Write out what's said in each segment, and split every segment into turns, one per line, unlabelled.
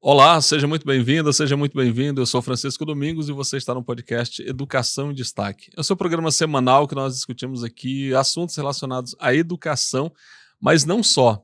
Olá, seja muito bem-vinda, seja muito bem-vindo. Eu sou Francisco Domingos e você está no podcast Educação em Destaque. É o seu programa semanal que nós discutimos aqui assuntos relacionados à educação, mas não só.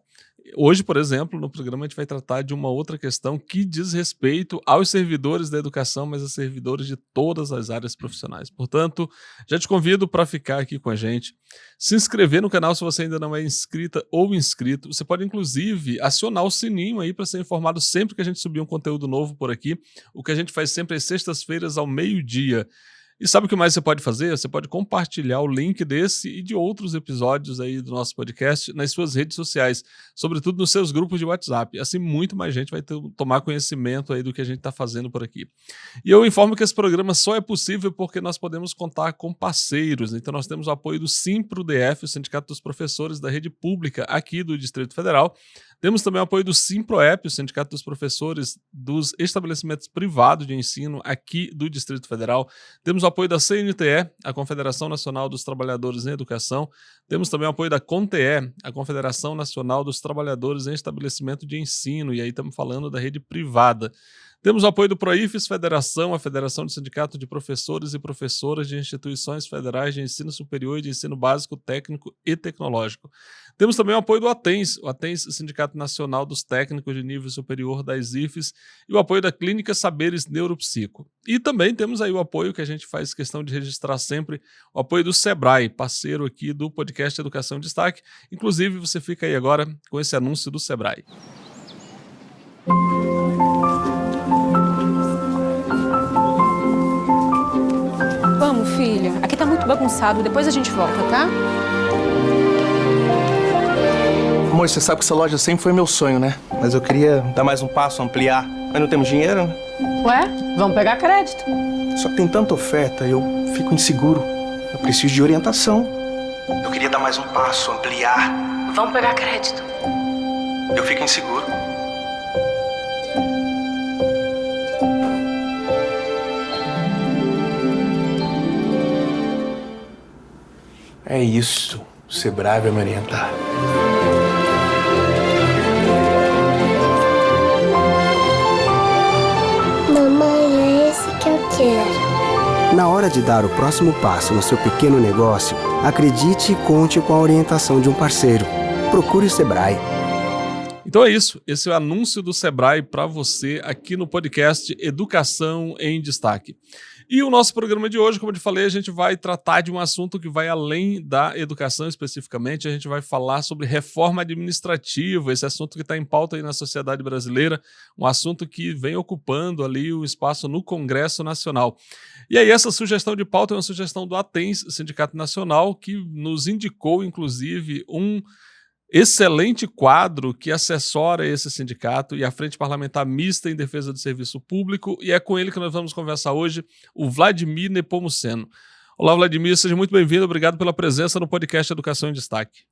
Hoje, por exemplo, no programa a gente vai tratar de uma outra questão que diz respeito aos servidores da educação, mas a servidores de todas as áreas profissionais. Portanto, já te convido para ficar aqui com a gente, se inscrever no canal se você ainda não é inscrita ou inscrito. Você pode, inclusive, acionar o sininho aí para ser informado sempre que a gente subir um conteúdo novo por aqui, o que a gente faz sempre às sextas-feiras ao meio-dia. E sabe o que mais você pode fazer? Você pode compartilhar o link desse e de outros episódios aí do nosso podcast nas suas redes sociais, sobretudo nos seus grupos de WhatsApp. Assim, muito mais gente vai tomar conhecimento aí do que a gente está fazendo por aqui. E eu informo que esse programa só é possível porque nós podemos contar com parceiros. Então, nós temos o apoio do Simpro-DF, o Sindicato dos Professores da Rede Pública aqui do Distrito Federal. Temos também o apoio do Simproep, o Sindicato dos Professores dos Estabelecimentos Privados de Ensino aqui do Distrito Federal. Temos o apoio da CNTE, a Confederação Nacional dos Trabalhadores em Educação. Temos também o apoio da CONTE, a Confederação Nacional dos Trabalhadores em Estabelecimento de Ensino, e aí estamos falando da rede privada. Temos o apoio do Proifes Federação, a Federação de Sindicato de Professores e Professoras de Instituições Federais de Ensino Superior e de Ensino Básico, Técnico e Tecnológico. Temos também o apoio do ATENS, o ATENS, Sindicato Nacional dos Técnicos de Nível Superior das IFES, e o apoio da Clínica Saberes Neuropsico. E também temos aí o apoio que a gente faz questão de registrar sempre, o apoio do Sebrae, parceiro aqui do podcast Educação em Destaque. Inclusive, você fica aí agora com esse anúncio do Sebrae.
Vamos, filha. Aqui tá muito bagunçado. Depois a gente volta, tá?
Amor, você sabe que essa loja sempre foi meu sonho, né? Mas eu queria dar mais um passo, ampliar. Mas não temos dinheiro, né?
Ué, vamos pegar crédito.
Só que tem tanta oferta e eu fico inseguro. Eu preciso de orientação. Eu queria dar mais um passo, ampliar.
Vamos pegar crédito.
Eu fico inseguro. É isso. O Sebrae vai me orientar.
Mamãe, é esse que eu quero.
Na hora de dar o próximo passo no seu pequeno negócio, acredite e conte com a orientação de um parceiro. Procure o Sebrae.
Então é isso, esse é o anúncio do Sebrae para você aqui no podcast Educação em Destaque. E o nosso programa de hoje, como eu te falei, a gente vai tratar de um assunto que vai além da educação especificamente. A gente vai falar sobre reforma administrativa, esse assunto que está em pauta aí na sociedade brasileira, um assunto que vem ocupando ali o espaço no Congresso Nacional. E aí essa sugestão de pauta é uma sugestão do ATENS, Sindicato Nacional, que nos indicou, inclusive, um excelente quadro que assessora esse sindicato e a Frente Parlamentar Mista em Defesa do Serviço Público, e é com ele que nós vamos conversar hoje, o Vladimir Nepomuceno. Olá, Vladimir, seja muito bem-vindo, obrigado pela presença no podcast Educação em Destaque.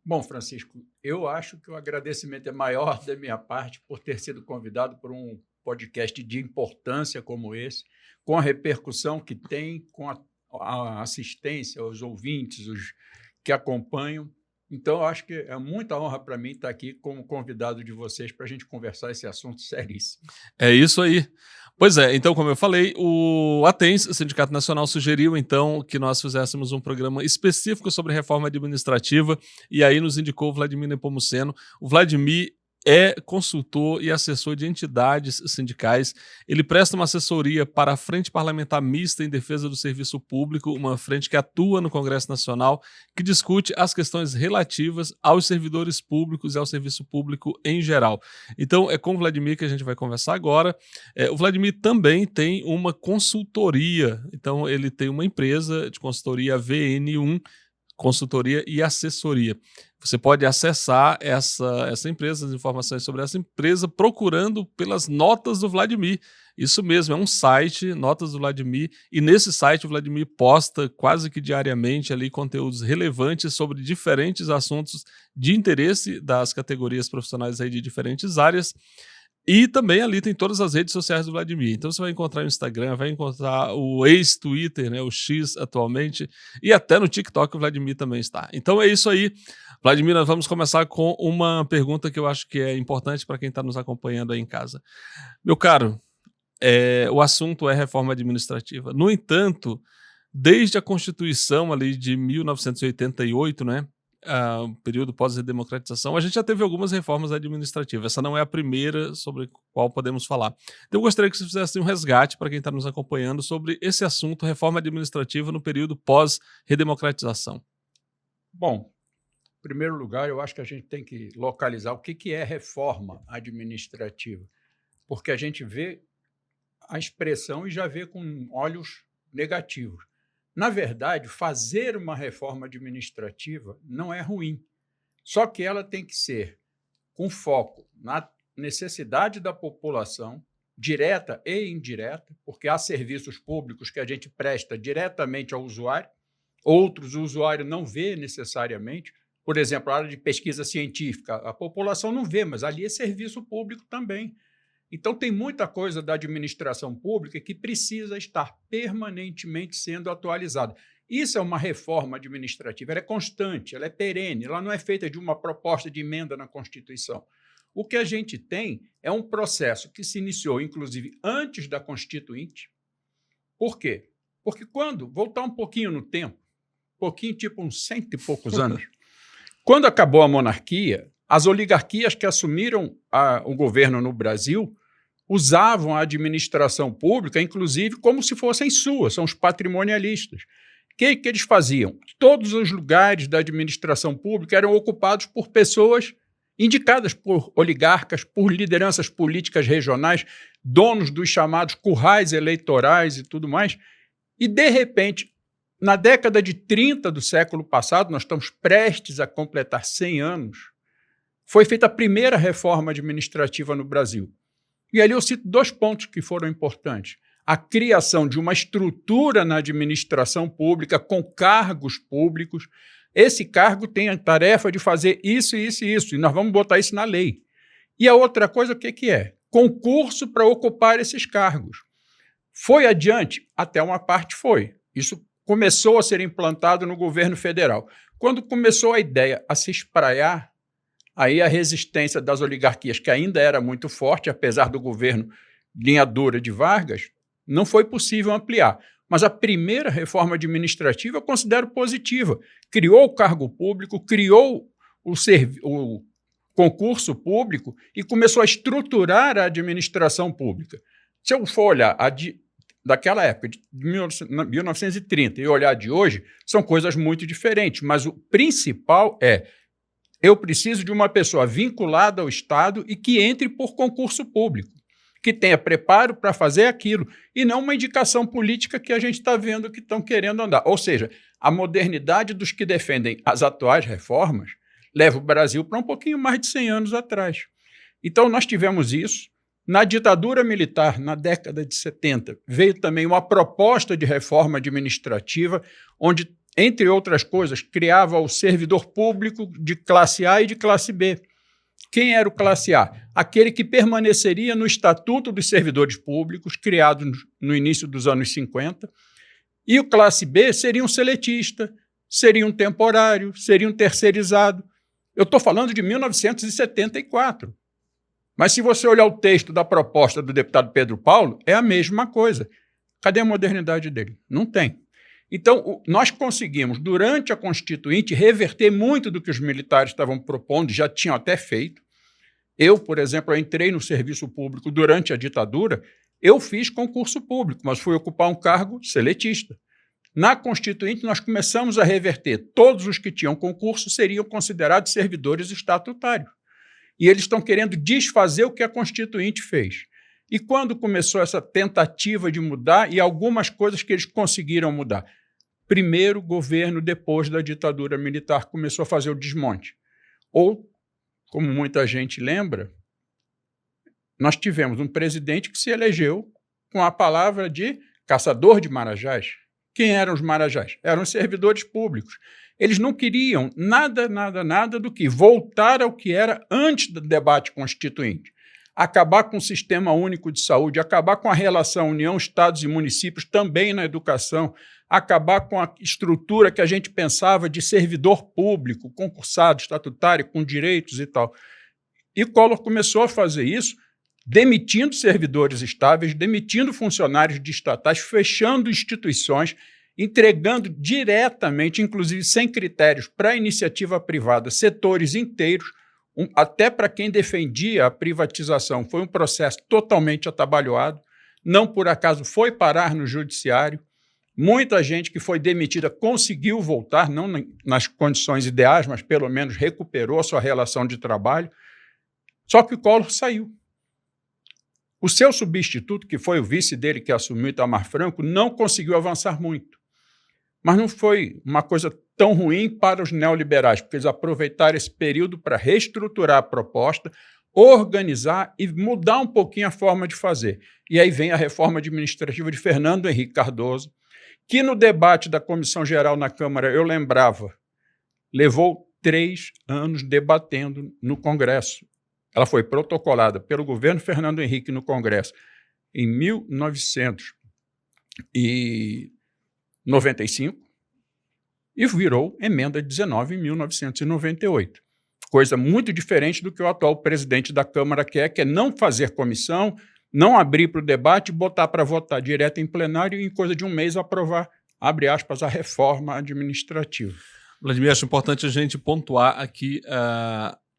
Bom, Francisco, eu acho que o agradecimento é maior da minha parte por ter sido convidado por um podcast de importância como esse, com a repercussão que tem, com a assistência aos ouvintes, os que acompanham. Então, eu acho que é muita honra para mim estar aqui como convidado de vocês para a gente conversar esse assunto seríssimo.
É isso aí. Pois é, então, como eu falei, o ATENS, o Sindicato Nacional, sugeriu, então, que nós fizéssemos um programa específico sobre reforma administrativa, e aí nos indicou o Vladimir Nepomuceno. O Vladimir é consultor e assessor de entidades sindicais. Ele presta uma assessoria para a Frente Parlamentar Mista em Defesa do Serviço Público, uma frente que atua no Congresso Nacional, que discute as questões relativas aos servidores públicos e ao serviço público em geral. Então, é com o Vladimir que a gente vai conversar agora. O Vladimir também tem uma consultoria. Então, ele tem uma empresa de consultoria VN1, consultoria e assessoria. Você pode acessar essa empresa, as informações sobre essa empresa, procurando pelas notas do Vladimir. Isso mesmo, é um site, Notas do Vladimir, e nesse site o Vladimir posta quase que diariamente ali conteúdos relevantes sobre diferentes assuntos de interesse das categorias profissionais aí de diferentes áreas. E também ali tem todas as redes sociais do Vladimir. Então você vai encontrar o Instagram, vai encontrar o ex-Twitter, né, o X atualmente, e até no TikTok o Vladimir também está. Então é isso aí. Vladimir, nós vamos começar com uma pergunta que eu acho que é importante para quem está nos acompanhando aí em casa. Meu caro, o assunto é reforma administrativa. No entanto, desde a Constituição ali de 1988, né, período pós-redemocratização, a gente já teve algumas reformas administrativas. Essa não é a primeira sobre a qual podemos falar. Então eu gostaria que você fizesse um resgate para quem está nos acompanhando sobre esse assunto, reforma administrativa no período pós-redemocratização.
Bom, em primeiro lugar, eu acho que a gente tem que localizar o que é reforma administrativa, porque a gente vê a expressão e já vê com olhos negativos. Na verdade, fazer uma reforma administrativa não é ruim, só que ela tem que ser com foco na necessidade da população, direta e indireta, porque há serviços públicos que a gente presta diretamente ao usuário, outros o usuário não vê necessariamente. Por exemplo, a área de pesquisa científica, a população não vê, mas ali é serviço público também. Então, tem muita coisa da administração pública que precisa estar permanentemente sendo atualizada. Isso é uma reforma administrativa, ela é constante, ela é perene, ela não é feita de uma proposta de emenda na Constituição. O que a gente tem é um processo que se iniciou, inclusive, antes da Constituinte. Por quê? Porque voltar um pouquinho no tempo, tipo uns 100 e poucos anos, quando acabou a monarquia, as oligarquias que assumiram o governo no Brasil usavam a administração pública, inclusive, como se fossem suas, são os patrimonialistas. O que eles faziam? Todos os lugares da administração pública eram ocupados por pessoas indicadas por oligarcas, por lideranças políticas regionais, donos dos chamados currais eleitorais e tudo mais. E, de repente, na década de 30 do século passado, nós estamos prestes a completar 100 anos, foi feita a primeira reforma administrativa no Brasil. E ali eu cito 2 pontos que foram importantes. A criação de uma estrutura na administração pública com cargos públicos. Esse cargo tem a tarefa de fazer isso, isso e isso, e nós vamos botar isso na lei. E a outra coisa, o que é? Concurso para ocupar esses cargos. Foi adiante? Até uma parte foi. Isso começou a ser implantado no governo federal. Quando começou a ideia a se espraiar, aí a resistência das oligarquias, que ainda era muito forte, apesar do governo linha dura de Vargas, não foi possível ampliar. Mas a primeira reforma administrativa eu considero positiva. Criou o cargo público, criou o concurso público e começou a estruturar a administração pública. Se eu for olhar daquela época, de 1930, e olhar de hoje, são coisas muito diferentes, mas o principal eu preciso de uma pessoa vinculada ao Estado e que entre por concurso público, que tenha preparo para fazer aquilo, e não uma indicação política que a gente está vendo que estão querendo andar. Ou seja, a modernidade dos que defendem as atuais reformas leva o Brasil para um pouquinho mais de 100 anos atrás. Então, nós tivemos isso. Na ditadura militar, na década de 70, veio também uma proposta de reforma administrativa, onde, entre outras coisas, criava o servidor público de classe A e de classe B. Quem era o classe A? Aquele que permaneceria no Estatuto dos Servidores Públicos, criado no início dos anos 50, e o classe B seria um seletista, seria um temporário, seria um terceirizado. Eu estou falando de 1974. Mas se você olhar o texto da proposta do deputado Pedro Paulo, é a mesma coisa. Cadê a modernidade dele? Não tem. Então, nós conseguimos, durante a Constituinte, reverter muito do que os militares estavam propondo, já tinham até feito. Eu, por exemplo, entrei no serviço público durante a ditadura, eu fiz concurso público, mas fui ocupar um cargo seletista. Na Constituinte, nós começamos a reverter. Todos os que tinham concurso seriam considerados servidores estatutários. E eles estão querendo desfazer o que a Constituinte fez. E quando começou essa tentativa de mudar, e algumas coisas que eles conseguiram mudar? Primeiro governo depois da ditadura militar começou a fazer o desmonte. Ou, como muita gente lembra, nós tivemos um presidente que se elegeu com a palavra de caçador de marajás. Quem eram os marajás? Eram servidores públicos. Eles não queriam nada do que voltar ao que era antes do debate constituinte. acabar com o Sistema Único de Saúde, acabar com a relação União, Estados e municípios também na educação, acabar com a estrutura que a gente pensava de servidor público, concursado, estatutário, com direitos e tal. E Collor começou a fazer isso demitindo servidores estáveis, demitindo funcionários de estatais, fechando instituições, entregando diretamente, inclusive sem critérios, para a iniciativa privada, setores inteiros, até para quem defendia a privatização. Foi um processo totalmente atabalhoado, não por acaso foi parar no judiciário. Muita gente que foi demitida conseguiu voltar, não nas condições ideais, mas pelo menos recuperou a sua relação de trabalho. Só que o Collor saiu. O seu substituto, que foi o vice dele que assumiu, Itamar Franco, não conseguiu avançar muito. Mas não foi uma coisa tão ruim para os neoliberais, porque eles aproveitaram esse período para reestruturar a proposta, organizar e mudar um pouquinho a forma de fazer. E aí vem a reforma administrativa de Fernando Henrique Cardoso, que no debate da Comissão Geral na Câmara, eu lembrava, levou 3 anos debatendo no Congresso. Ela foi protocolada pelo governo Fernando Henrique no Congresso em 1995 e virou emenda 19 em 1998. Coisa muito diferente do que o atual presidente da Câmara quer, que é não fazer comissão, não abrir para o debate, botar para votar direto em plenário e em coisa de um mês aprovar, abre aspas, a reforma administrativa.
Vladimir, acho importante a gente pontuar aqui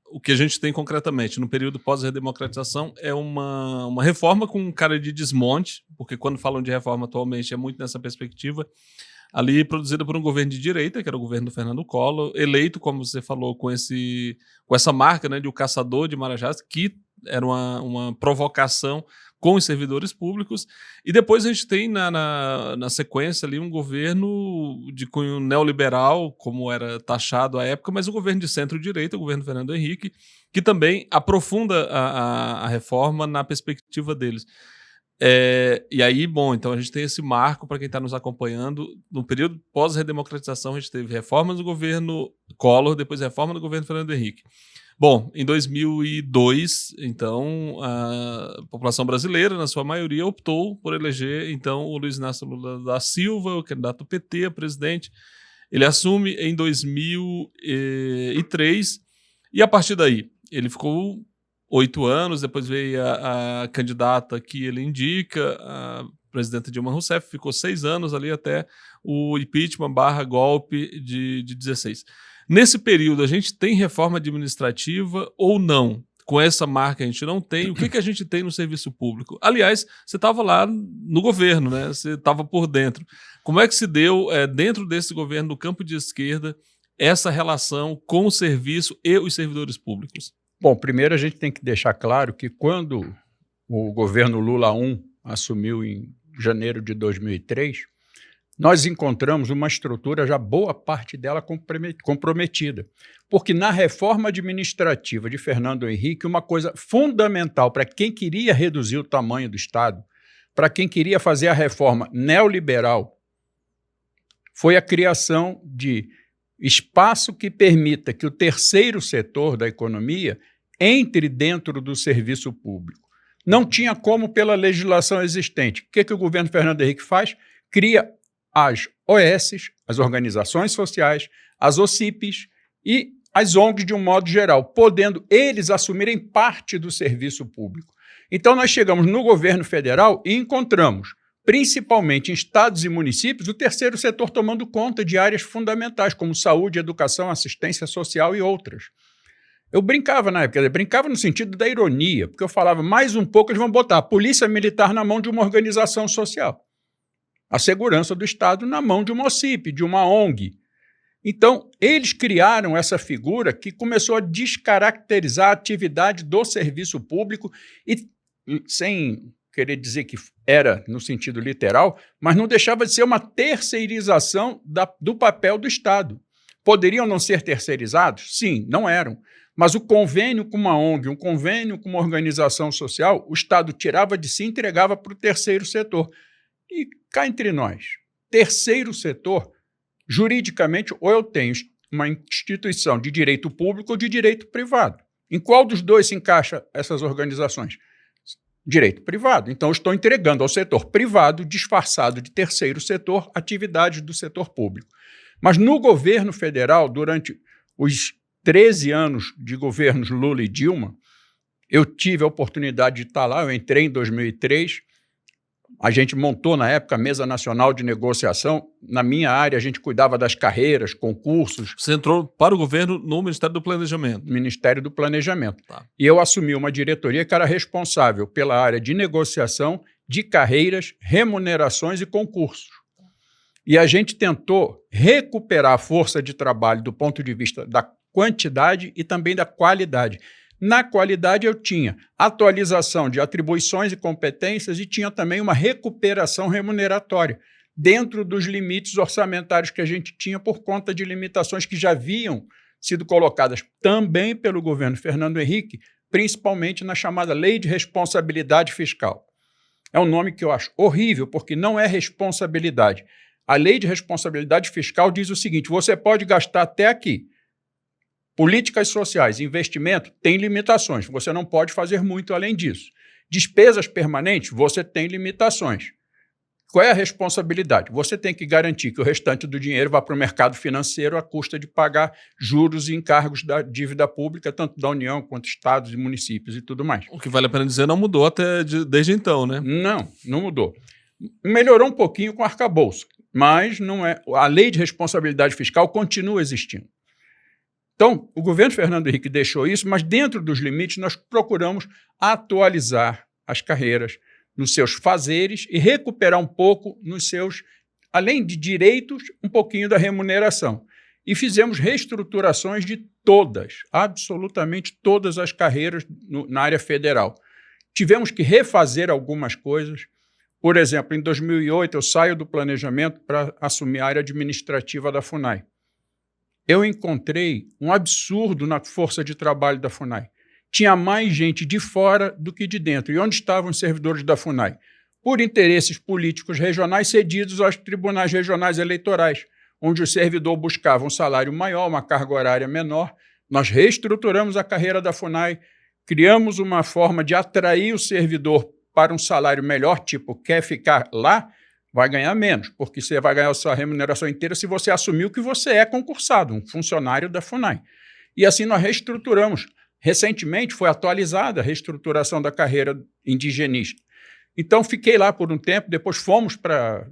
o que a gente tem concretamente. No período pós-redemocratização é uma reforma com cara de desmonte, porque quando falam de reforma atualmente é muito nessa perspectiva, ali produzida por um governo de direita, que era o governo do Fernando Collor, eleito, como você falou, com essa marca, né, de o caçador de Marajás, que era uma provocação com os servidores públicos, e depois a gente tem na sequência ali um governo de cunho neoliberal, como era taxado à época, mas um governo de centro-direita, o governo Fernando Henrique, que também aprofunda a reforma na perspectiva deles. E aí, bom, então a gente tem esse marco para quem está nos acompanhando. No período pós-redemocratização, a gente teve reformas do governo Collor, depois reforma do governo Fernando Henrique. Bom, em 2002, então, a população brasileira, na sua maioria, optou por eleger, então, o Luiz Inácio Lula da Silva, o candidato PT a presidente. Ele assume em 2003 e, a partir daí, ele ficou 8 anos, depois veio a candidata que ele indica, a presidenta Dilma Rousseff, ficou 6 anos ali até o impeachment / golpe de 16. Nesse período, a gente tem reforma administrativa ou não? Com essa marca a gente não tem. O que a gente tem no serviço público? Aliás, você estava lá no governo, né? Você estava por dentro. Como é que se deu, dentro desse governo do campo de esquerda, essa relação com o serviço e os servidores públicos?
Bom, primeiro a gente tem que deixar claro que quando o governo Lula I assumiu em janeiro de 2003, nós encontramos uma estrutura já boa parte dela comprometida. Porque na reforma administrativa de Fernando Henrique, uma coisa fundamental para quem queria reduzir o tamanho do Estado, para quem queria fazer a reforma neoliberal, foi a criação de espaço que permita que o terceiro setor da economia entre dentro do serviço público. Não tinha como pela legislação existente. O que o governo Fernando Henrique faz? Cria as OS, as organizações sociais, as OCIPs e as ONGs de um modo geral, podendo eles assumirem parte do serviço público. Então nós chegamos no governo federal e encontramos, principalmente em estados e municípios, o terceiro setor tomando conta de áreas fundamentais, como saúde, educação, assistência social e outras. Eu brincava na época, brincava no sentido da ironia, porque eu falava, mais um pouco eles vão botar a polícia militar na mão de uma organização social. A segurança do Estado na mão de uma OCIP, de uma ONG. Então, eles criaram essa figura que começou a descaracterizar a atividade do serviço público e, sem querer dizer que era no sentido literal, mas não deixava de ser uma terceirização do papel do Estado. Poderiam não ser terceirizados? Sim, não eram. Mas o convênio com uma ONG, um convênio com uma organização social, o Estado tirava de si e entregava para o terceiro setor. E cá entre nós, terceiro setor, juridicamente, ou eu tenho uma instituição de direito público ou de direito privado. Em qual dos dois se encaixa essas organizações? Direito privado. Então, eu estou entregando ao setor privado, disfarçado de terceiro setor, atividades do setor público. Mas no governo federal, durante os 13 anos de governos Lula e Dilma, eu tive a oportunidade de estar lá, eu entrei em 2003, a gente montou na época a Mesa Nacional de Negociação, na minha área a gente cuidava das carreiras, concursos.
Você entrou para o governo no Ministério do Planejamento.
Ministério do Planejamento.
Tá.
E eu assumi uma diretoria que era responsável pela área de negociação, de carreiras, remunerações e concursos. E a gente tentou recuperar a força de trabalho do ponto de vista da quantidade e também da qualidade. Na qualidade, eu tinha atualização de atribuições e competências e tinha também uma recuperação remuneratória dentro dos limites orçamentários que a gente tinha por conta de limitações que já haviam sido colocadas também pelo governo Fernando Henrique, principalmente na chamada Lei de Responsabilidade Fiscal. É um nome que eu acho horrível, porque não é responsabilidade. A Lei de Responsabilidade Fiscal diz o seguinte: você pode gastar até aqui. Políticas sociais, investimento, tem limitações. Você não pode fazer muito além disso. Despesas permanentes, você tem limitações. Qual é a responsabilidade? Você tem que garantir que o restante do dinheiro vá para o mercado financeiro à custa de pagar juros e encargos da dívida pública, tanto da União quanto estados e municípios e tudo mais.
O que vale a pena dizer, não mudou desde então, né?
Não mudou. Melhorou um pouquinho com o arcabouço, mas não é. A Lei de Responsabilidade Fiscal continua existindo. Então, o governo Fernando Henrique deixou isso, mas dentro dos limites nós procuramos atualizar as carreiras nos seus fazeres e recuperar um pouco nos seus, além de direitos, um pouquinho da remuneração. E fizemos reestruturações de todas, absolutamente todas as carreiras na área federal. Tivemos que refazer algumas coisas. Por exemplo, em 2008 eu saio do planejamento para assumir a área administrativa da FUNAI. Eu encontrei um absurdo na força de trabalho da FUNAI. Tinha mais gente de fora do que de dentro. E onde estavam os servidores da FUNAI? Por interesses políticos regionais cedidos aos tribunais regionais eleitorais, onde o servidor buscava um salário maior, uma carga horária menor. Nós reestruturamos a carreira da FUNAI, criamos uma forma de atrair o servidor para um salário melhor, tipo, quer ficar lá? Vai ganhar menos, porque você vai ganhar a sua remuneração inteira se você assumir o que você é concursado, um funcionário da FUNAI. E assim nós reestruturamos. Recentemente foi atualizada a reestruturação da carreira indigenista. Então fiquei lá por um tempo, depois fomos para...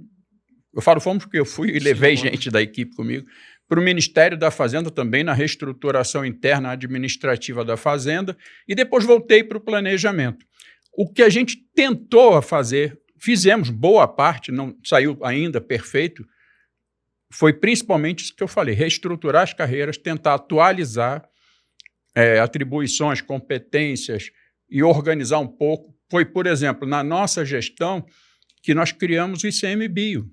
Eu falo fomos porque eu fui e levei gente da equipe comigo para o Ministério da Fazenda também, na reestruturação interna administrativa da Fazenda, e depois voltei para o planejamento. O que a gente tentou fazer... Fizemos boa parte, não saiu ainda perfeito, foi principalmente isso que eu falei, reestruturar as carreiras, tentar atualizar atribuições, competências e organizar um pouco. Foi, por exemplo, na nossa gestão que nós criamos o ICMBio.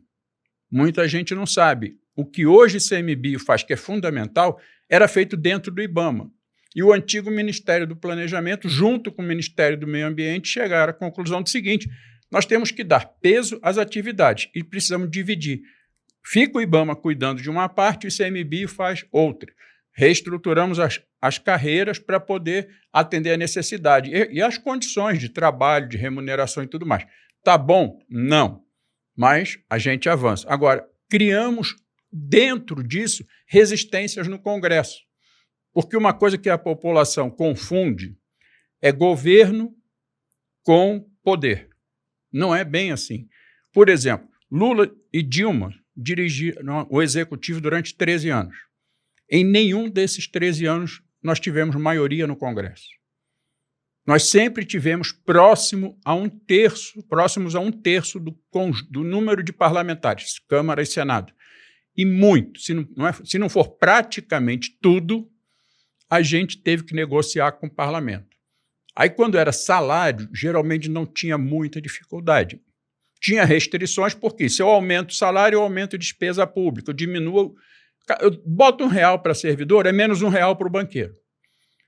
Muita gente não sabe. O que hoje o ICMBio faz, que é fundamental, era feito dentro do IBAMA. E o antigo Ministério do Planejamento, junto com o Ministério do Meio Ambiente, chegaram à conclusão do seguinte: nós temos que dar peso às atividades e precisamos dividir. Fica o IBAMA cuidando de uma parte, o ICMBio faz outra. Reestruturamos as carreiras para poder atender a necessidade e as condições de trabalho, de remuneração e tudo mais. Tá bom? Não. Mas a gente avança. Agora, criamos dentro disso resistências no Congresso. Porque uma coisa que a população confunde é governo com poder. Não é bem assim. Por exemplo, Lula e Dilma dirigiram o executivo durante 13 anos. Em nenhum desses 13 anos nós tivemos maioria no Congresso. Nós sempre tivemos próximos a um terço do número de parlamentares, Câmara e Senado. E muito, se não for praticamente tudo, a gente teve que negociar com o parlamento. Aí, quando era salário, geralmente não tinha muita dificuldade. Tinha restrições, porque se eu aumento o salário, eu aumento a despesa pública, eu diminuo... Eu boto R$1 para servidor, é menos R$1 para o banqueiro.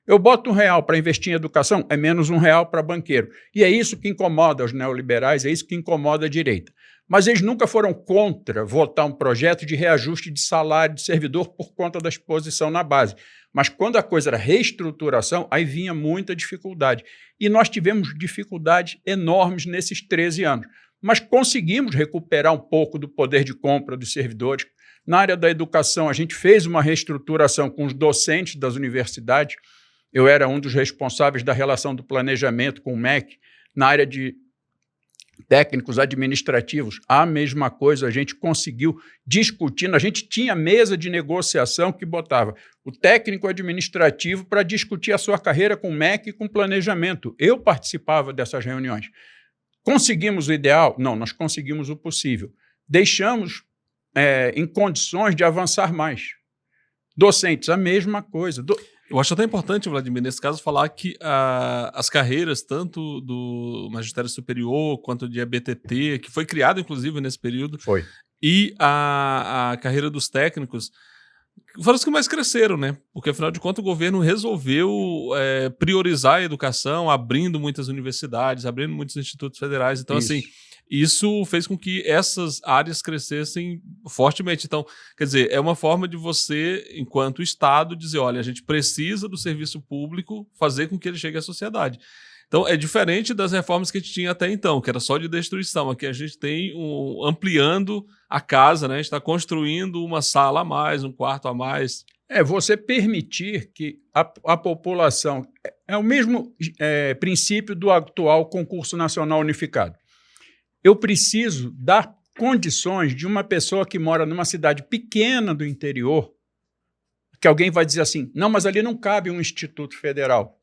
Eu boto R$1 para investir em educação, é menos R$1 para banqueiro. E é isso que incomoda os neoliberais, é isso que incomoda a direita. Mas eles nunca foram contra votar um projeto de reajuste de salário de servidor por conta da exposição na base. Mas quando a coisa era reestruturação, aí vinha muita dificuldade. E nós tivemos dificuldades enormes nesses 13 anos. Mas conseguimos recuperar um pouco do poder de compra dos servidores. Na área da educação, a gente fez uma reestruturação com os docentes das universidades. Eu era um dos responsáveis da relação do planejamento com o MEC. Na área de técnicos administrativos, a mesma coisa, a gente conseguiu discutindo, a gente tinha mesa de negociação que botava o técnico administrativo para discutir a sua carreira com o MEC e com planejamento. Eu participava dessas reuniões. Conseguimos o ideal? Não, nós conseguimos o possível. Deixamos em condições de avançar mais. Docentes, a mesma coisa.
Eu acho até importante, Vladimir, nesse caso, falar que as carreiras, tanto do magistério superior quanto de ABTT, que foi criado, inclusive, nesse período, e a carreira dos técnicos, foram as que mais cresceram, né? Porque, afinal de contas, o governo resolveu priorizar a educação, abrindo muitas universidades, abrindo muitos institutos federais. Então, assim, isso fez com que essas áreas crescessem fortemente. Então, quer dizer, é uma forma de você, enquanto Estado, dizer, olha, a gente precisa do serviço público fazer com que ele chegue à sociedade. Então, é diferente das reformas que a gente tinha até então, que era só de destruição. Aqui a gente tem ampliando a casa, né? A gente está construindo uma sala a mais, um quarto a mais.
Você permitir que a população... É o mesmo princípio do atual concurso nacional unificado. Eu preciso dar condições de uma pessoa que mora numa cidade pequena do interior, que alguém vai dizer assim, não, mas ali não cabe um instituto federal.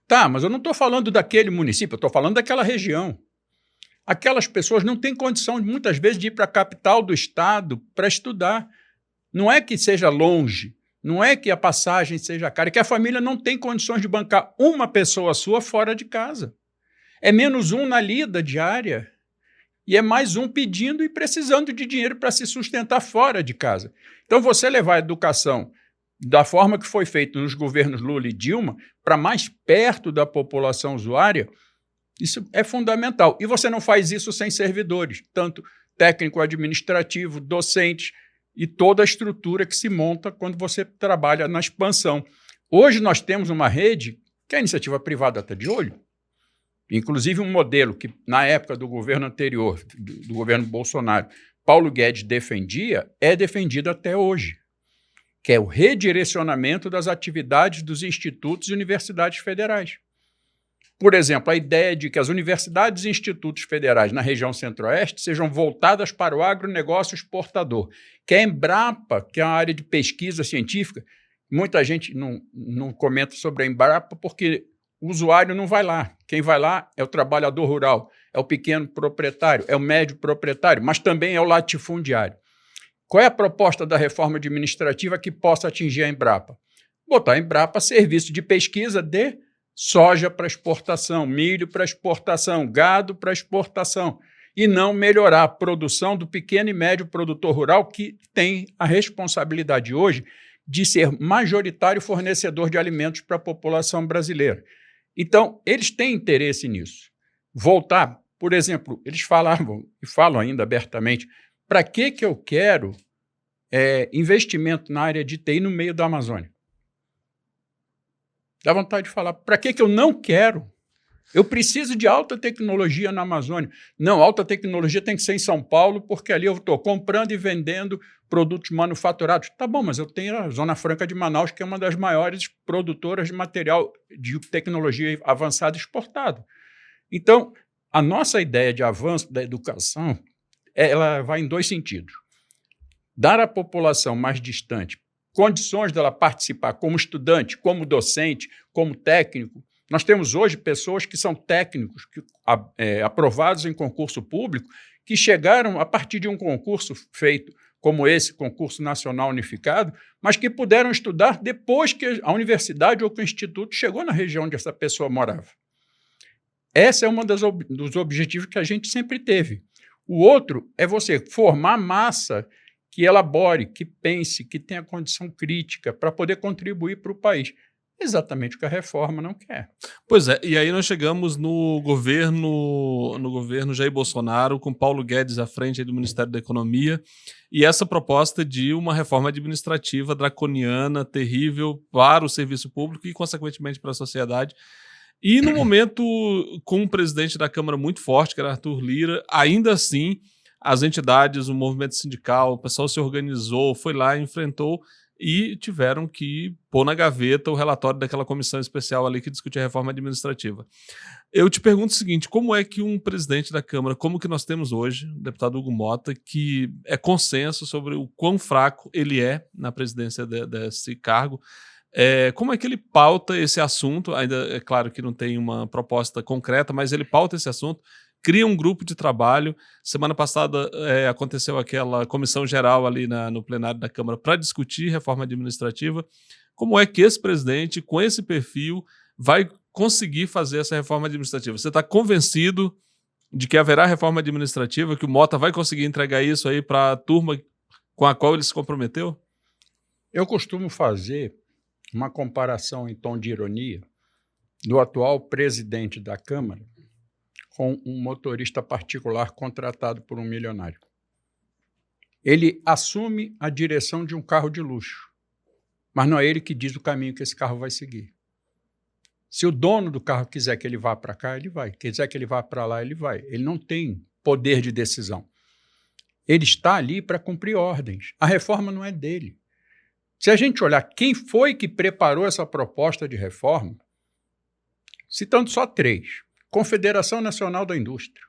Tá, mas eu não estou falando daquele município, eu estou falando daquela região. Aquelas pessoas não têm condição, muitas vezes, de ir para a capital do estado para estudar. Não é que seja longe, não é que a passagem seja cara, é que a família não tem condições de bancar uma pessoa sua fora de casa. É menos um na lida diária. E é mais um pedindo e precisando de dinheiro para se sustentar fora de casa. Então, você levar a educação da forma que foi feito nos governos Lula e Dilma para mais perto da população usuária, isso é fundamental. E você não faz isso sem servidores, tanto técnico administrativo, docentes e toda a estrutura que se monta quando você trabalha na expansão. Hoje nós temos uma rede que a iniciativa privada está de olho. Inclusive um modelo que, na época do governo anterior, do governo Bolsonaro, Paulo Guedes defendia, é defendido até hoje, que é o redirecionamento das atividades dos institutos e universidades federais. Por exemplo, a ideia de que as universidades e institutos federais na região centro-oeste sejam voltadas para o agronegócio exportador, que a Embrapa, que é uma área de pesquisa científica, muita gente não comenta sobre a Embrapa porque o usuário não vai lá. Quem vai lá é o trabalhador rural, é o pequeno proprietário, é o médio proprietário, mas também é o latifundiário. Qual é a proposta da reforma administrativa que possa atingir a Embrapa? Botar a Embrapa a serviço de pesquisa de soja para exportação, milho para exportação, gado para exportação, e não melhorar a produção do pequeno e médio produtor rural que tem a responsabilidade hoje de ser majoritário fornecedor de alimentos para a população brasileira. Então, eles têm interesse nisso. Voltar, por exemplo, eles falavam e falam ainda abertamente, para que eu quero investimento na área de TI no meio da Amazônia? Dá vontade de falar, para que eu não quero? Eu preciso de alta tecnologia na Amazônia. Não, alta tecnologia tem que ser em São Paulo, porque ali eu estou comprando e vendendo produtos manufaturados. Tá bom, mas eu tenho a Zona Franca de Manaus, que é uma das maiores produtoras de material de tecnologia avançada exportado. Então, a nossa ideia de avanço da educação, ela vai em dois sentidos. Dar à população mais distante condições dela participar como estudante, como docente, como técnico. Nós temos hoje pessoas que são técnicos aprovados em concurso público que chegaram a partir de um concurso feito como esse, concurso nacional unificado, mas que puderam estudar depois que a universidade ou que o instituto chegou na região onde essa pessoa morava. Esse é um dos objetivos que a gente sempre teve. O outro é você formar massa que elabore, que pense, que tenha condição crítica para poder contribuir para o país. exatamente o que a reforma não quer.
Pois é, e aí nós chegamos no governo Jair Bolsonaro, com Paulo Guedes à frente aí do Ministério da Economia, e essa proposta de uma reforma administrativa draconiana, terrível para o serviço público e, consequentemente, para a sociedade. E no momento, com um presidente da Câmara muito forte, que era Arthur Lira, ainda assim, as entidades, o movimento sindical, o pessoal se organizou, foi lá, enfrentou e tiveram que pôr na gaveta o relatório daquela comissão especial ali que discutia a reforma administrativa. Eu te pergunto o seguinte, como é que um presidente da Câmara, como que nós temos hoje, o deputado Hugo Mota, que é consenso sobre o quão fraco ele é na presidência desse cargo, como é que ele pauta esse assunto? Ainda é claro que não tem uma proposta concreta, mas ele pauta esse assunto, cria um grupo de trabalho. Semana passada aconteceu aquela comissão geral ali no plenário da Câmara para discutir reforma administrativa. Como é que esse presidente, com esse perfil, vai conseguir fazer essa reforma administrativa? Você está convencido de que haverá reforma administrativa, que o Mota vai conseguir entregar isso aí para a turma com a qual ele se comprometeu?
Eu costumo fazer uma comparação em tom de ironia do atual presidente da Câmara com um motorista particular contratado por um milionário. Ele assume a direção de um carro de luxo, mas não é ele que diz o caminho que esse carro vai seguir. Se o dono do carro quiser que ele vá para cá, ele vai. Quiser que ele vá para lá, ele vai. Ele não tem poder de decisão. Ele está ali para cumprir ordens. A reforma não é dele. Se a gente olhar quem foi que preparou essa proposta de reforma, citando só 3, Confederação Nacional da Indústria,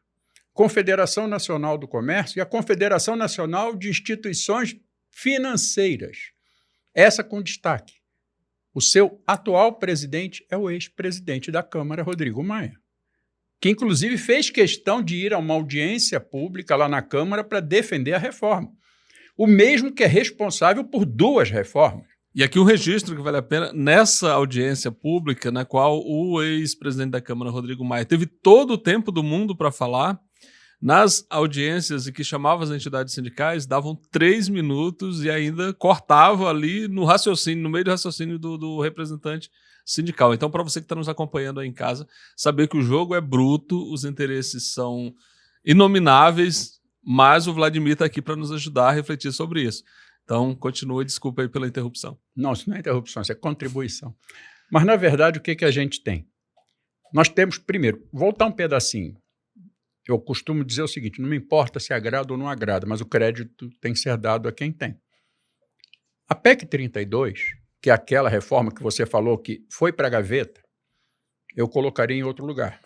Confederação Nacional do Comércio e a Confederação Nacional de Instituições Financeiras. Essa com destaque. O seu atual presidente é o ex-presidente da Câmara, Rodrigo Maia, que inclusive fez questão de ir a uma audiência pública lá na Câmara para defender a reforma. O mesmo que é responsável por 2 reformas.
E aqui um registro que vale a pena, nessa audiência pública, na qual o ex-presidente da Câmara, Rodrigo Maia, teve todo o tempo do mundo para falar, nas audiências e que chamava as entidades sindicais, davam 3 minutos e ainda cortava ali no raciocínio, no meio do raciocínio do representante sindical. Então, para você que está nos acompanhando aí em casa, saber que o jogo é bruto, os interesses são inomináveis, mas o Vladimir está aqui para nos ajudar a refletir sobre isso. Então, continua, desculpa aí pela interrupção.
Não, isso não é interrupção, isso é contribuição. Mas, na verdade, o que a gente tem? Nós temos, primeiro, voltar um pedacinho. Eu costumo dizer o seguinte, não me importa se agrada ou não agrada, mas o crédito tem que ser dado a quem tem. A PEC 32, que é aquela reforma que você falou que foi para a gaveta, eu colocaria em outro lugar.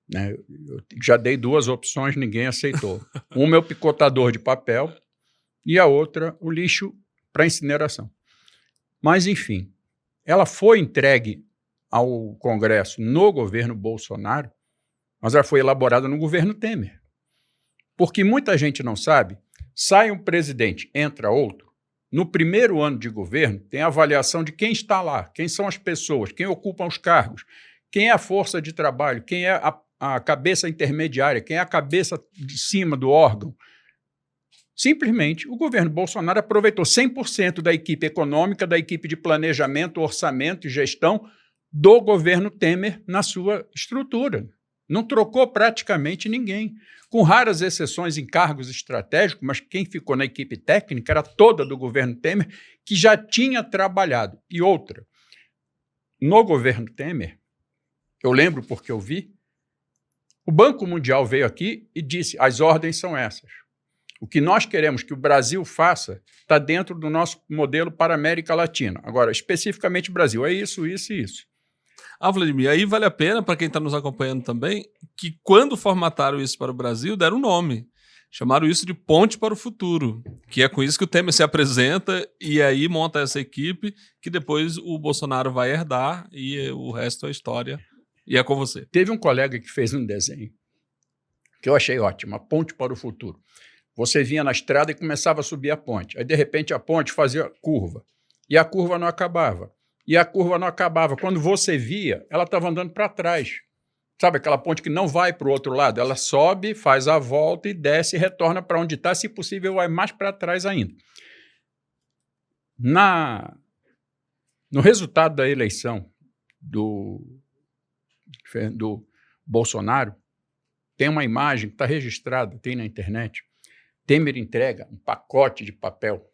Né? Eu já dei 2 opções, ninguém aceitou. Uma é o picotador de papel e a outra o lixo para incineração. Mas, enfim, ela foi entregue ao Congresso no governo Bolsonaro, mas ela foi elaborada no governo Temer. Porque muita gente não sabe, sai um presidente, entra outro, no primeiro ano de governo tem a avaliação de quem está lá, quem são as pessoas, quem ocupam os cargos, quem é a força de trabalho, quem é a cabeça intermediária, quem é a cabeça de cima do órgão. Simplesmente, o governo Bolsonaro aproveitou 100% da equipe econômica, da equipe de planejamento, orçamento e gestão do governo Temer na sua estrutura. Não trocou praticamente ninguém, com raras exceções em cargos estratégicos, mas quem ficou na equipe técnica era toda do governo Temer, que já tinha trabalhado. E outra, no governo Temer, eu lembro porque eu vi, o Banco Mundial veio aqui e disse, as ordens são essas. O que nós queremos que o Brasil faça está dentro do nosso modelo para a América Latina. Agora, especificamente o Brasil, é isso, isso e isso.
Vladimir, aí vale a pena, para quem está nos acompanhando também, que quando formataram isso para o Brasil, deram um nome. Chamaram isso de Ponte para o Futuro, que é com isso que o Temer se apresenta e aí monta essa equipe que depois o Bolsonaro vai herdar e o resto é história e é com você.
Teve um colega que fez um desenho que eu achei ótimo, a Ponte para o Futuro. Você vinha na estrada e começava a subir a ponte. Aí, de repente, a ponte fazia curva. E a curva não acabava. E a curva não acabava. Quando você via, ela estava andando para trás. Sabe aquela ponte que não vai para o outro lado? Ela sobe, faz a volta e desce e retorna para onde está. Se possível, vai mais para trás ainda. Na No resultado da eleição do Bolsonaro, tem uma imagem que está registrada, tem na internet. Temer entrega um pacote de papel,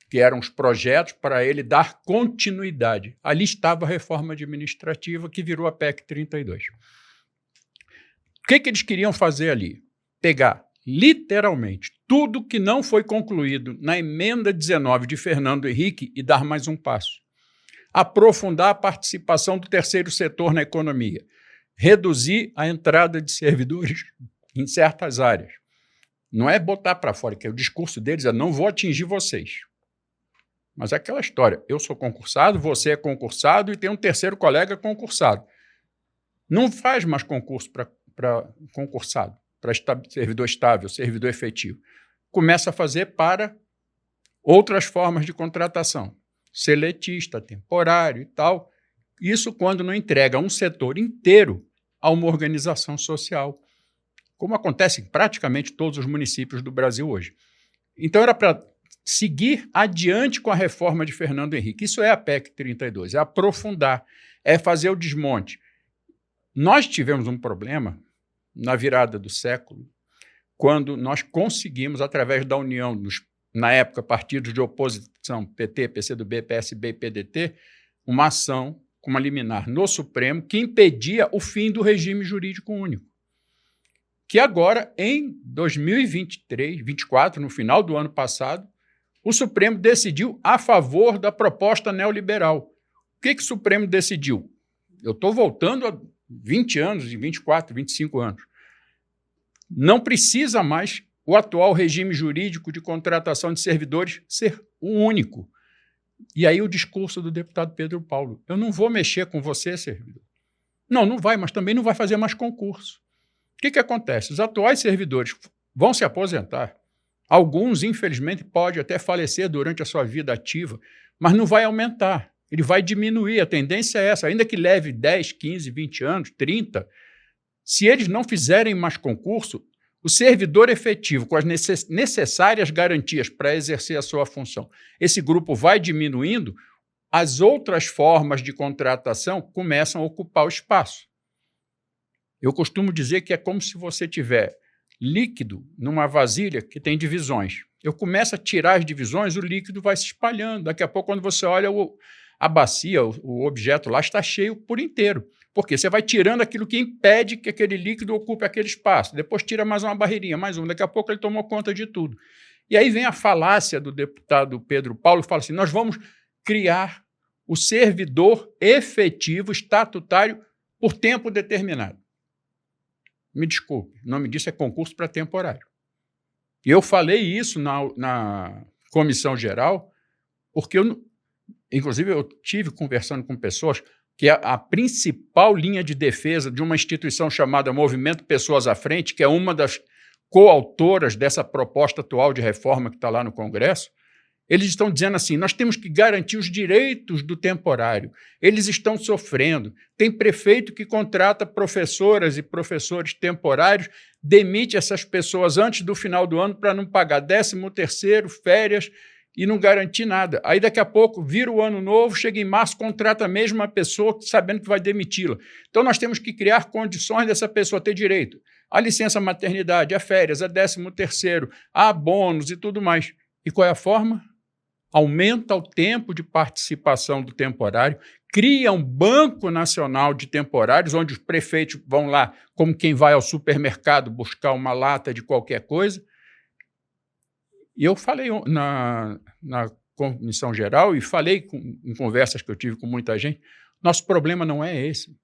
que eram os projetos para ele dar continuidade. Ali estava a reforma administrativa, que virou a PEC 32. O que eles queriam fazer ali? Pegar, literalmente, tudo que não foi concluído na emenda 19 de Fernando Henrique e dar mais um passo. Aprofundar a participação do terceiro setor na economia. Reduzir a entrada de servidores em certas áreas. Não é botar para fora, que o discurso deles é não vou atingir vocês. Mas é aquela história, eu sou concursado, você é concursado e tem um terceiro colega concursado. Não faz mais concurso para concursado, para servidor estável, servidor efetivo. Começa a fazer para outras formas de contratação, seletista, temporário e tal. Isso quando não entrega um setor inteiro a uma organização social, como acontece em praticamente todos os municípios do Brasil hoje. Então era para seguir adiante com a reforma de Fernando Henrique. Isso é a PEC 32, é aprofundar, é fazer o desmonte. Nós tivemos um problema na virada do século, quando nós conseguimos, através da união na época, partidos de oposição, PT, PCdoB, PSB e PDT, uma ação com uma liminar no Supremo que impedia o fim do regime jurídico único. Que agora, em 2023, 2024, no final do ano passado, o Supremo decidiu a favor da proposta neoliberal. O que o Supremo decidiu? Eu estou voltando a 20 anos, 24, 25 anos. Não precisa mais o atual regime jurídico de contratação de servidores ser o único. E aí o discurso do deputado Pedro Paulo. Eu não vou mexer com você, servidor. Não vai, mas também não vai fazer mais concurso. O que acontece? Os atuais servidores vão se aposentar. Alguns, infelizmente, podem até falecer durante a sua vida ativa, mas não vai aumentar. Ele vai diminuir. A tendência é essa. Ainda que leve 10, 15, 20 anos, 30, se eles não fizerem mais concurso, o servidor efetivo, com as necessárias garantias para exercer a sua função, esse grupo vai diminuindo, as outras formas de contratação começam a ocupar o espaço. Eu costumo dizer que é como se você tiver líquido numa vasilha que tem divisões. Eu começo a tirar as divisões, o líquido vai se espalhando. Daqui a pouco, quando você olha a bacia, o objeto lá está cheio por inteiro. Porque você vai tirando aquilo que impede que aquele líquido ocupe aquele espaço. Depois tira mais uma barreirinha, mais uma. Daqui a pouco ele tomou conta de tudo. E aí vem a falácia do deputado Pedro Paulo, que fala assim, nós vamos criar o servidor efetivo estatutário por tempo determinado. Me desculpe, o nome disso é concurso para temporário. E eu falei isso na comissão geral, porque inclusive eu tive conversando com pessoas que a principal linha de defesa de uma instituição chamada Movimento Pessoas à Frente, que é uma das coautoras dessa proposta atual de reforma que está lá no Congresso, eles estão dizendo assim, nós temos que garantir os direitos do temporário. Eles estão sofrendo. Tem prefeito que contrata professoras e professores temporários, demite essas pessoas antes do final do ano para não pagar 13º, férias e não garantir nada. Aí daqui a pouco vira o ano novo, chega em março, contrata a mesma pessoa sabendo que vai demiti-la. Então nós temos que criar condições dessa pessoa ter direito à licença maternidade, a férias, a 13º, a bônus e tudo mais. E qual é a forma? Aumenta o tempo de participação do temporário, cria um banco nacional de temporários, onde os prefeitos vão lá, como quem vai ao supermercado buscar uma lata de qualquer coisa. E eu falei na comissão geral e falei em conversas que eu tive com muita gente, nosso problema não é esse.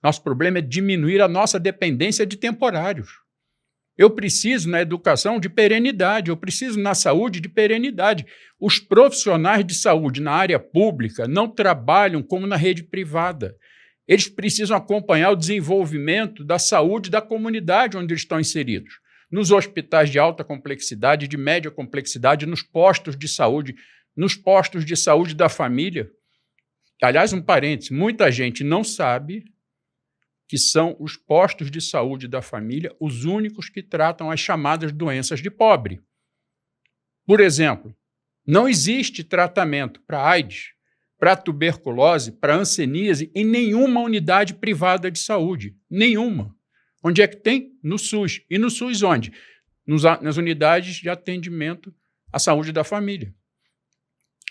Nosso problema é diminuir a nossa dependência de temporários. Eu preciso na educação de perenidade, eu preciso na saúde de perenidade. Os profissionais de saúde na área pública não trabalham como na rede privada. Eles precisam acompanhar o desenvolvimento da saúde da comunidade onde eles estão inseridos. Nos hospitais de alta complexidade, de média complexidade, nos postos de saúde da família. Aliás, um parêntese, muita gente não sabe que são os postos de saúde da família os únicos que tratam as chamadas doenças de pobre. Por exemplo, não existe tratamento para AIDS, para tuberculose, para hanseníase, em nenhuma unidade privada de saúde. Nenhuma. Onde é que tem? No SUS. E no SUS onde? Nas unidades de atendimento à saúde da família.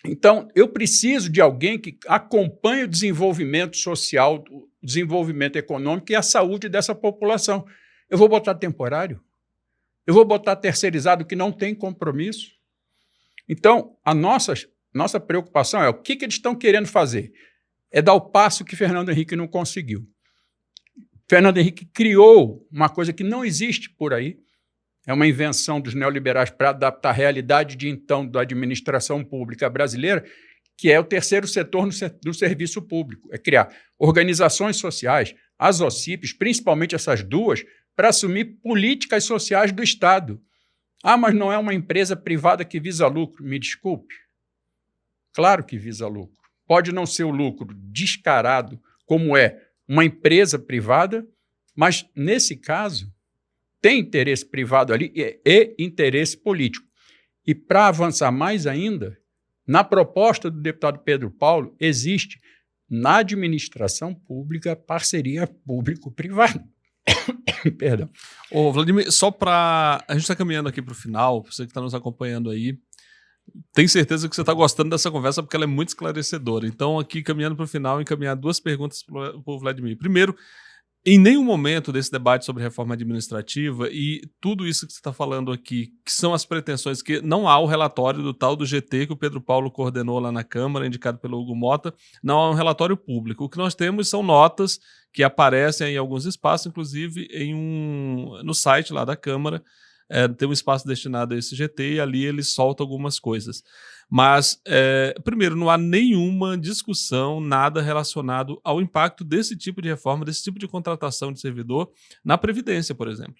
Então, eu preciso de alguém que acompanhe o desenvolvimento social, o desenvolvimento econômico e a saúde dessa população. Eu vou botar temporário? Eu vou botar terceirizado que não tem compromisso? Então, a nossa preocupação é o que eles estão querendo fazer. É dar o passo que Fernando Henrique não conseguiu. Fernando Henrique criou uma coisa que não existe por aí, é uma invenção dos neoliberais para adaptar a realidade de então da administração pública brasileira, que é o terceiro setor do serviço público. É criar organizações sociais, as OCIPs, principalmente essas duas, para assumir políticas sociais do Estado. Ah, mas não é uma empresa privada que visa lucro. Me desculpe. Claro que visa lucro. Pode não ser o lucro descarado, como é uma empresa privada, mas, nesse caso, tem interesse privado ali e interesse político. E, para avançar mais ainda, na proposta do deputado Pedro Paulo, existe, na administração pública, parceria público-privada. Perdão.
Ô, Vladimir, só para... A gente está caminhando aqui para o final, você que está nos acompanhando aí, tenho certeza que você está gostando dessa conversa porque ela é muito esclarecedora. Então, aqui, caminhando para o final, encaminhar duas perguntas para o Vladimir. Primeiro, em nenhum momento desse debate sobre reforma administrativa e tudo isso que você está falando aqui, que são as pretensões, que não há o relatório do tal do GT que o Pedro Paulo coordenou lá na Câmara, indicado pelo Hugo Mota, não há um relatório público. O que nós temos são notas que aparecem em alguns espaços, inclusive no site lá da Câmara, tem um espaço destinado a esse GT e ali ele solta algumas coisas. Mas, primeiro, não há nenhuma discussão, nada relacionado ao impacto desse tipo de reforma, desse tipo de contratação de servidor na Previdência, por exemplo.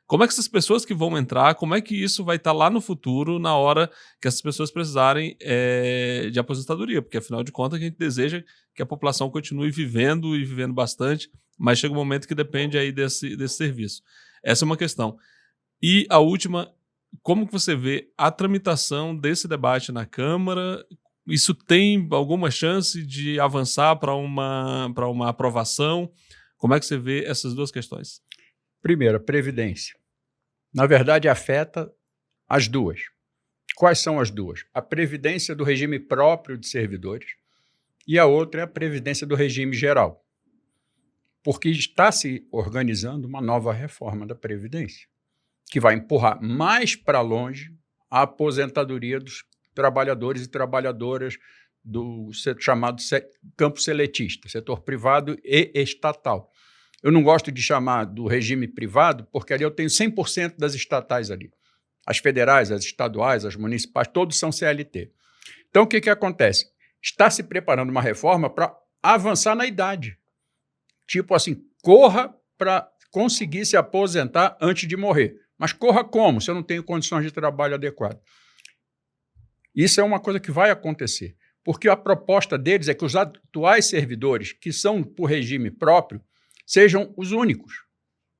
Como é que essas pessoas que vão entrar, como é que isso vai estar lá no futuro, na hora que essas pessoas precisarem de aposentadoria? Porque, afinal de contas, a gente deseja que a população continue vivendo e vivendo bastante, mas chega um momento que depende aí desse serviço. Essa é uma questão. E a última, como que você vê a tramitação desse debate na Câmara? Isso tem alguma chance de avançar para uma aprovação? Como é que você vê essas duas questões?
Primeiro, a Previdência. Na verdade, afeta as duas. Quais são as duas? A Previdência do regime próprio de servidores e a outra é a Previdência do regime geral. Porque está se organizando uma nova reforma da Previdência, que vai empurrar mais para longe a aposentadoria dos trabalhadores e trabalhadoras do chamado campo seletista, setor privado e estatal. Eu não gosto de chamar do regime privado, porque ali eu tenho 100% das estatais ali. As federais, as estaduais, as municipais, todos são CLT. Então, o que acontece? Está se preparando uma reforma para avançar na idade. Tipo assim, corra para conseguir se aposentar antes de morrer. Mas corra como, se eu não tenho condições de trabalho adequadas? Isso é uma coisa que vai acontecer, porque a proposta deles é que os atuais servidores, que são por regime próprio, sejam os únicos.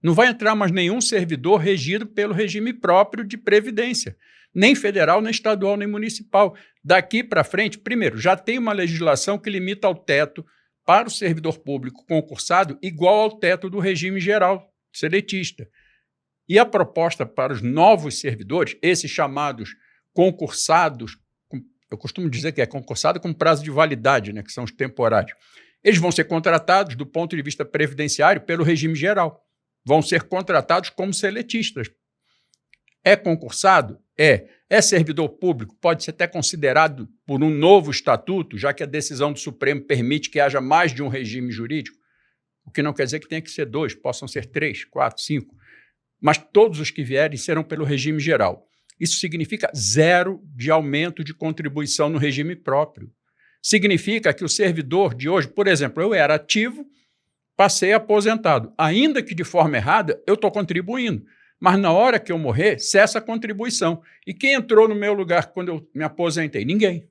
Não vai entrar mais nenhum servidor regido pelo regime próprio de previdência, nem federal, nem estadual, nem municipal. Daqui para frente, primeiro, já tem uma legislação que limita o teto para o servidor público concursado igual ao teto do regime geral seletista. E a proposta para os novos servidores, esses chamados concursados, eu costumo dizer que é concursado com prazo de validade, né, que são os temporários, eles vão ser contratados, do ponto de vista previdenciário, pelo regime geral. Vão ser contratados como seletistas. É concursado? É servidor público? Pode ser até considerado por um novo estatuto, já que a decisão do Supremo permite que haja mais de um regime jurídico, o que não quer dizer que tenha que ser 2, possam ser 3, 4, 5. Mas todos os que vierem serão pelo regime geral. Isso significa 0 de aumento de contribuição no regime próprio. Significa que o servidor de hoje, por exemplo, eu era ativo, passei aposentado. Ainda que de forma errada, eu estou contribuindo. Mas na hora que eu morrer, cessa a contribuição. E quem entrou no meu lugar quando eu me aposentei? Ninguém.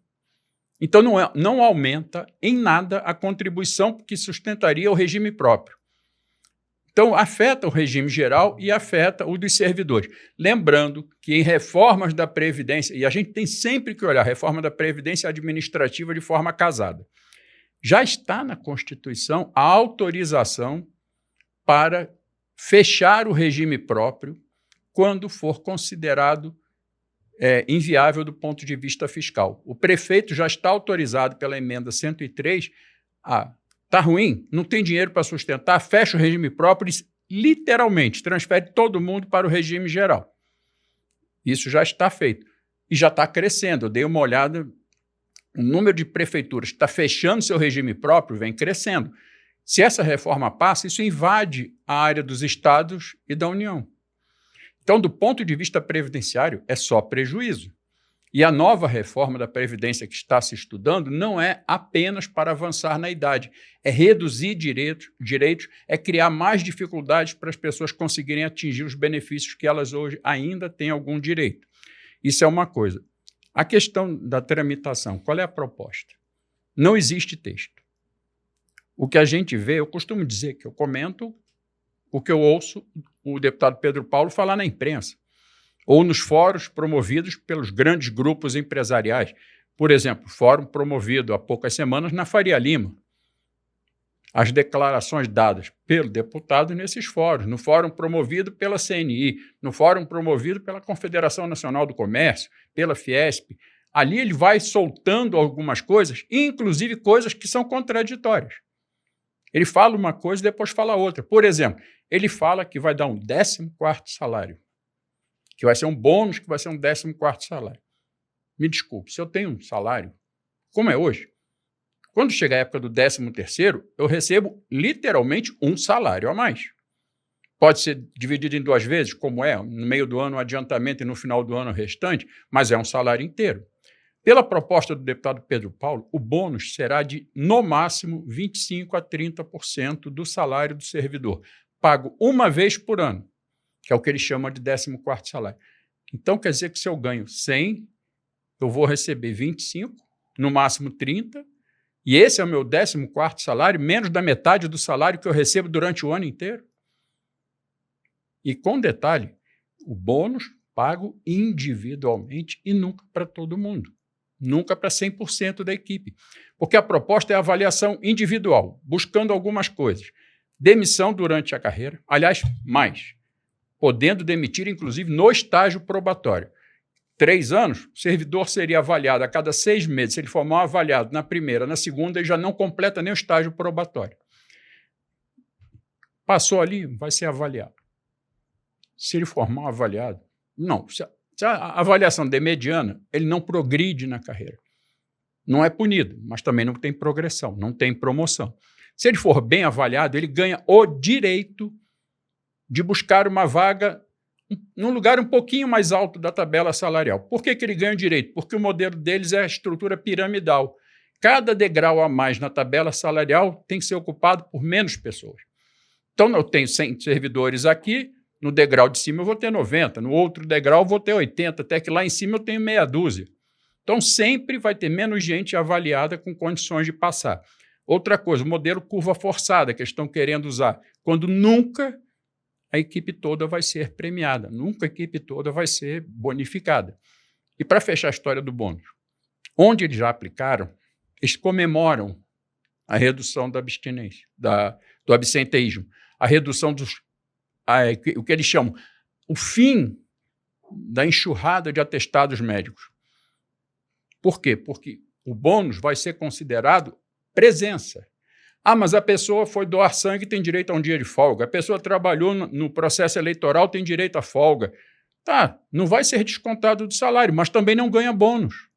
Então não aumenta em nada a contribuição que sustentaria o regime próprio. Então, afeta o regime geral e afeta o dos servidores. Lembrando que em reformas da Previdência, e a gente tem sempre que olhar a reforma da Previdência administrativa de forma casada, já está na Constituição a autorização para fechar o regime próprio quando for considerado inviável do ponto de vista fiscal. O prefeito já está autorizado pela emenda 103 a está ruim, não tem dinheiro para sustentar, fecha o regime próprio e, literalmente, transfere todo mundo para o regime geral. Isso já está feito. E já está crescendo. Eu dei uma olhada, o número de prefeituras que está fechando seu regime próprio vem crescendo. Se essa reforma passa, isso invade a área dos estados e da União. Então, do ponto de vista previdenciário, é só prejuízo. E a nova reforma da Previdência que está se estudando não é apenas para avançar na idade, é reduzir direitos, é criar mais dificuldades para as pessoas conseguirem atingir os benefícios que elas hoje ainda têm algum direito. Isso é uma coisa. A questão da tramitação, qual é a proposta? Não existe texto. O que a gente vê, eu costumo dizer que eu comento o que eu ouço o deputado Pedro Paulo falar na imprensa, ou nos fóruns promovidos pelos grandes grupos empresariais. Por exemplo, fórum promovido há poucas semanas na Faria Lima. As declarações dadas pelo deputado nesses fóruns, no fórum promovido pela CNI, no fórum promovido pela Confederação Nacional do Comércio, pela Fiesp. Ali ele vai soltando algumas coisas, inclusive coisas que são contraditórias. Ele fala uma coisa e depois fala outra. Por exemplo, ele fala que vai dar um 14º salário, que vai ser um bônus, que vai ser um 14º salário. Me desculpe, se eu tenho um salário, como é hoje, quando chega a época do 13º, eu recebo literalmente um salário a mais. Pode ser dividido em 2 vezes, como é, no meio do ano o adiantamento e no final do ano o restante, mas é um salário inteiro. Pela proposta do deputado Pedro Paulo, o bônus será de, no máximo, 25% a 30% do salário do servidor, pago uma vez por ano, que é o que ele chama de 14º salário. Então, quer dizer que se eu ganho 100, eu vou receber 25, no máximo 30, e esse é o meu 14º salário, menos da metade do salário que eu recebo durante o ano inteiro. E com detalhe, o bônus pago individualmente e nunca para todo mundo, nunca para 100% da equipe, porque a proposta é a avaliação individual, buscando algumas coisas. Demissão durante a carreira, aliás, mais, podendo demitir, inclusive, no estágio probatório. 3 anos, o servidor seria avaliado a cada 6 meses. Se ele for mal avaliado na primeira, na segunda, ele já não completa nem o estágio probatório. Passou ali, vai ser avaliado. Se ele for mal avaliado, não. Se a avaliação der mediana, ele não progride na carreira. Não é punido, mas também não tem progressão, não tem promoção. Se ele for bem avaliado, ele ganha o direito de buscar uma vaga num lugar um pouquinho mais alto da tabela salarial. Por que ele ganha o direito? Porque o modelo deles é a estrutura piramidal. Cada degrau a mais na tabela salarial tem que ser ocupado por menos pessoas. Então, eu tenho 100 servidores aqui, no degrau de cima eu vou ter 90, no outro degrau eu vou ter 80, até que lá em cima eu tenho meia dúzia. Então, sempre vai ter menos gente avaliada com condições de passar. Outra coisa, o modelo curva forçada que eles estão querendo usar, quando nunca a equipe toda vai ser premiada, nunca a equipe toda vai ser bonificada. E para fechar a história do bônus, onde eles já aplicaram, eles comemoram a redução da abstinência, do absenteísmo, a redução o que eles chamam, o fim da enxurrada de atestados médicos. Por quê? Porque o bônus vai ser considerado presença. Ah, mas a pessoa foi doar sangue e tem direito a um dia de folga. A pessoa trabalhou no processo eleitoral, tem direito a folga. Tá, não vai ser descontado do salário, mas também não ganha bônus,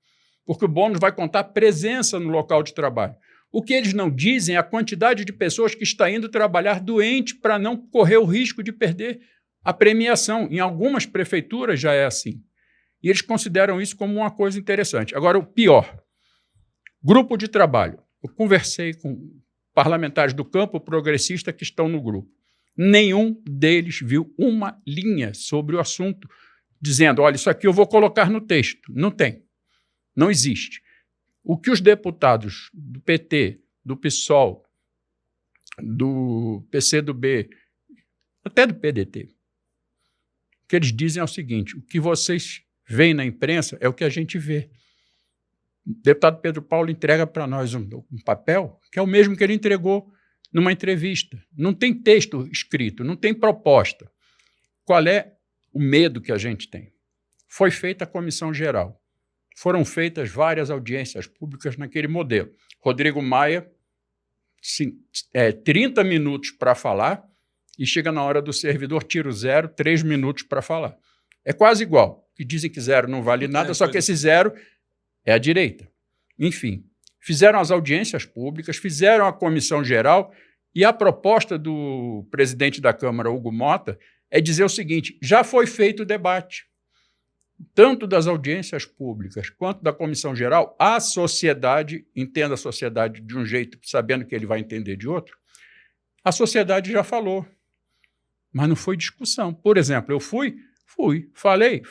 porque o bônus vai contar presença no local de trabalho. O que eles não dizem é a quantidade de pessoas que está indo trabalhar doente para não correr o risco de perder a premiação. Em algumas prefeituras já é assim. E eles consideram isso como uma coisa interessante. Agora, o pior, grupo de trabalho. Eu conversei com parlamentares do campo progressista que estão no grupo. Nenhum deles viu uma linha sobre o assunto, dizendo, olha, isso aqui eu vou colocar no texto. Não tem. Não existe. O que os deputados do PT, do PSOL, do PCdoB, até do PDT. O que eles dizem é o seguinte: o que vocês veem na imprensa é o que a gente vê. O deputado Pedro Paulo entrega para nós um papel que é o mesmo que ele entregou numa entrevista. Não tem texto escrito, não tem proposta. Qual é o medo que a gente tem? Foi feita a comissão geral. Foram feitas várias audiências públicas naquele modelo. Rodrigo Maia, 30 minutos para falar, e chega na hora do servidor, tiro 0, 3 minutos para falar. É quase igual, que dizem que 0 não vale nada, só que esse 0 é a direita. Enfim, fizeram as audiências públicas, fizeram a comissão geral, e a proposta do presidente da Câmara, Hugo Mota, é dizer o seguinte: já foi feito o debate, tanto das audiências públicas quanto da comissão geral. A sociedade, entenda a sociedade de um jeito, sabendo que ele vai entender de outro, a sociedade já falou, mas não foi discussão. Por exemplo, eu fui, falei.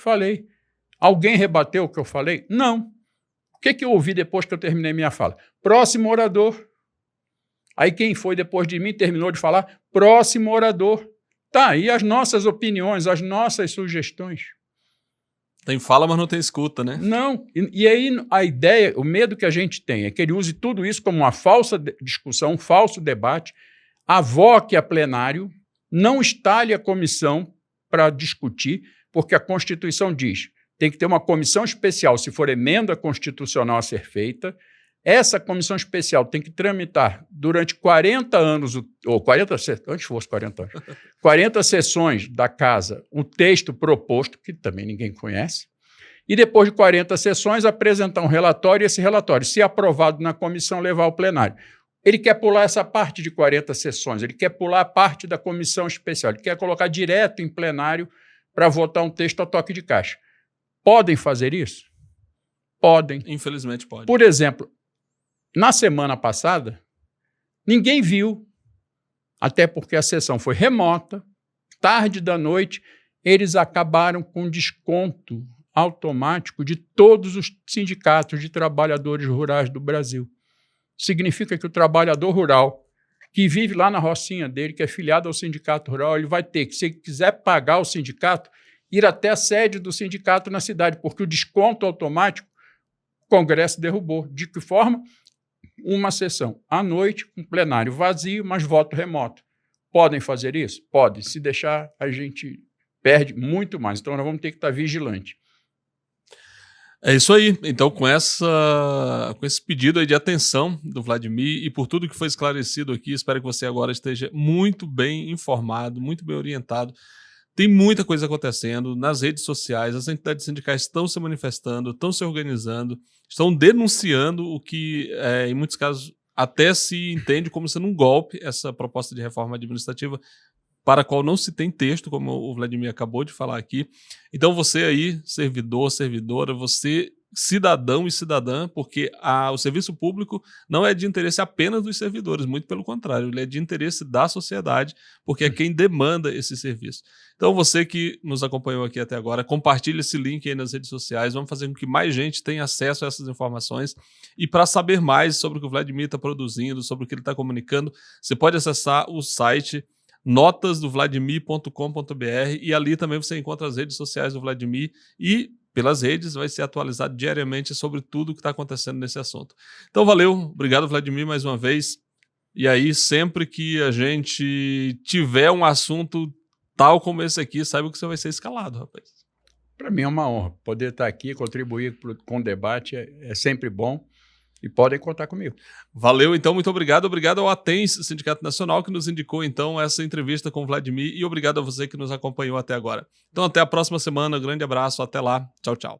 Alguém rebateu o que eu falei? Não. O que eu ouvi depois que eu terminei minha fala? Próximo orador. Aí quem foi depois de mim terminou de falar? Próximo orador. Tá aí as nossas opiniões, as nossas sugestões.
Tem fala, mas não tem escuta, né?
Não. E aí a ideia, o medo que a gente tem é que ele use tudo isso como uma falsa discussão, um falso debate, avoque a plenário, não instale a comissão para discutir, porque a Constituição diz: tem que ter uma comissão especial se for emenda constitucional a ser feita. Essa comissão especial tem que tramitar durante 40 anos, ou 40, antes fosse 40 anos, 40 sessões da casa, o texto proposto, que também ninguém conhece, e depois de 40 sessões apresentar um relatório, e esse relatório, se aprovado na comissão, levar ao plenário. Ele quer pular essa parte de 40 sessões, ele quer pular a parte da comissão especial, ele quer colocar direto em plenário para votar um texto a toque de caixa. Podem fazer isso? Podem.
Infelizmente pode.
Por exemplo, na semana passada, ninguém viu, até porque a sessão foi remota, tarde da noite, eles acabaram com desconto automático de todos os sindicatos de trabalhadores rurais do Brasil. Significa que o trabalhador rural, que vive lá na rocinha dele, que é filiado ao sindicato rural, ele vai ter que, se ele quiser pagar o sindicato, ir até a sede do sindicato na cidade, porque o desconto automático o Congresso derrubou. De que forma? Uma sessão à noite, um plenário vazio, mas voto remoto. Podem fazer isso? Podem. Se deixar, a gente perde muito mais. Então, nós vamos ter que estar vigilante.
É isso aí. Então, com esse pedido aí de atenção do Vladimir e por tudo que foi esclarecido aqui, espero que você agora esteja muito bem informado, muito bem orientado. Tem muita coisa acontecendo nas redes sociais, as entidades sindicais estão se manifestando, estão se organizando, estão denunciando o que, em muitos casos, até se entende como sendo um golpe, essa proposta de reforma administrativa, para a qual não se tem texto, como o Vladimir acabou de falar aqui. Então você aí, servidor, servidora, você cidadão e cidadã, porque o serviço público não é de interesse apenas dos servidores, muito pelo contrário, ele é de interesse da sociedade, porque é quem demanda esse serviço. Então você que nos acompanhou aqui até agora, compartilhe esse link aí nas redes sociais, vamos fazer com que mais gente tenha acesso a essas informações, e para saber mais sobre o que o Vladimir está produzindo, sobre o que ele está comunicando, você pode acessar o site notasdovladimir.com.br, e ali também você encontra as redes sociais do Vladimir, e pelas redes vai ser atualizado diariamente sobre tudo que está acontecendo nesse assunto. Então valeu, obrigado Vladimir mais uma vez, e aí sempre que a gente tiver um assunto tal como esse aqui, saiba que você vai ser escalado, rapaz.
Para mim é uma honra poder estar aqui, contribuir com o debate, é sempre bom. E podem contar comigo.
Valeu, então, muito obrigado. Obrigado ao ATENS, Sindicato Nacional, que nos indicou, então, essa entrevista com o Vladimir, e obrigado a você que nos acompanhou até agora. Então, até a próxima semana. Um grande abraço. Até lá. Tchau, tchau.